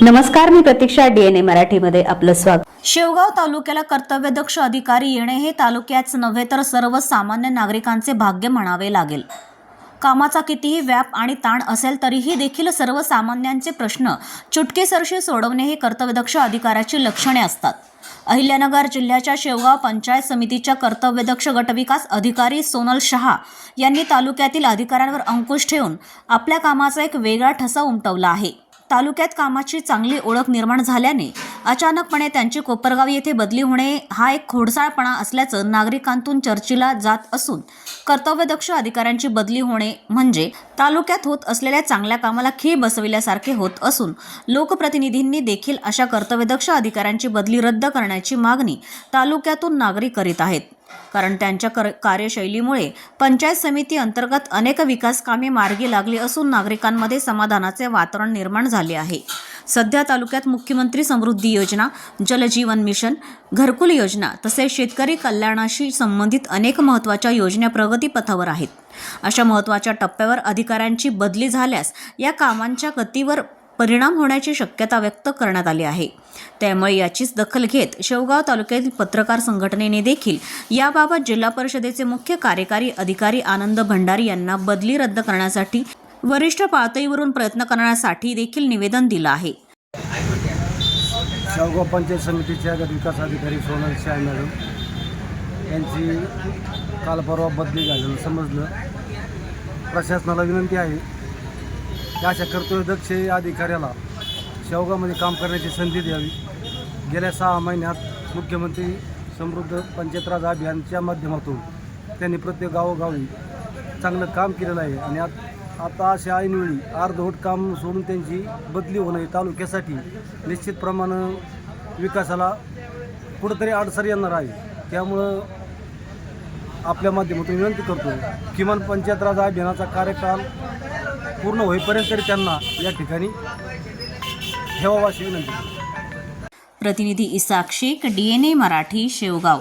नमस्कार, मी प्रतीक्षा. DNA मराठीमध्ये आपलं स्वागत. शेवगाव तालुक्याला कर्तव्यदक्ष अधिकारी येणे हे तालुक्याच नव्हे तर सर्वसामान्य नागरिकांचे भाग्य म्हणावे लागेल. कामाचा कितीही व्याप आणि ताण असेल तरीही देखील सर्वसामान्यांचे प्रश्न चुटकीसरशी सोडवणे हे कर्तव्यदक्ष अधिकाऱ्याची लक्षणे असतात. अहिल्यानगर जिल्ह्याच्या शेवगाव पंचायत समितीच्या कर्तव्यदक्ष गटविकास अधिकारी सोनल शहा यांनी तालुक्यातील अधिकाऱ्यांवर अंकुश ठेवून आपल्या कामाचा एक वेगळा ठसा उमटवला आहे. तालुक्यात कामाची चांगली ओळख निर्माण झाल्याने अचानकपणे त्यांची कोपरगाव येथे बदली होणे हा एक खोडसाळपणा असल्याचं नागरिकांतून चर्चेला जात असून कर्तव्यदक्ष अधिकाऱ्यांची बदली होणे म्हणजे तालुक्यात होत असलेल्या चांगल्या कामाला खीळ बसविल्यासारखे होत असून लोकप्रतिनिधींनी देखील अशा कर्तव्यदक्ष अधिकाऱ्यांची बदली रद्द करण्याची मागणी तालुक्यातून नागरिक करीत आहेत. कारण त्यांच्या कार्यशैलीमुळे पंचायत समिती अंतर्गत अनेक विकास कामे मार्गी लागली असून नागरिकांमध्ये समाधानाचे वातावरण निर्माण झाले आहे. सध्या तालुक्यात मुख्यमंत्री समृद्धी योजना, जलजीवन मिशन, घरकुल योजना तसेच शेतकरी कल्याणाशी संबंधित अनेक महत्त्वाच्या योजना प्रगतीपथावर आहेत. अशा महत्त्वाच्या टप्प्यावर अधिकाऱ्यांची बदली झाल्यास या कामांच्या गतीवर परिणाम होण्याची शक्यता व्यक्त करण्यात आली आहे. त्यामुळे याचीच दखल घेत शेवगाव तालुक्यातील पत्रकार संघटनेने देखील याबाबत जिल्हा परिषदेचे मुख्य कार्यकारी अधिकारी आनंद भंडारी यांना बदली रद्द करण्यासाठी वरिष्ठ पातळीवरून प्रयत्न करण्यासाठी देखील निवेदन दिलं आहे. शेवगाव पंचायत समितीच्या गटविकास अधिकारी सोनल शहा मॅडम यांची काल परवा बदली झाल्यानं समजलं. प्रशासनाला विनंती आहे की अशा कर्तव्यदक्ष अधिकाऱ्याला शेवगावमध्ये काम करण्याची संधी द्यावी. गेल्या 6 महिन्यात मुख्यमंत्री समृद्ध पंचायत राज अभियानच्या माध्यमातून त्यांनी प्रत्येक गावोगावी चांगलं काम केलेलं आहे आणि आता अशा ऐनवेळी अर्धवट काम सोडून त्यांची बदली होणं तालुक्यासाठी निश्चित प्रमाणे विकासाला कुठंतरी अडसर येणार आहे. त्यामुळं आपल्या माध्यमातून विनंती करतो किमान पंचायत राज अभियानाचा कार्यकाल पूर्ण होईपर्यंत तरी त्यांना या ठिकाणी ठेवावा अशी विनंती. प्रतिनिधी इसाक शेख, DNA मराठी, शेवगाव.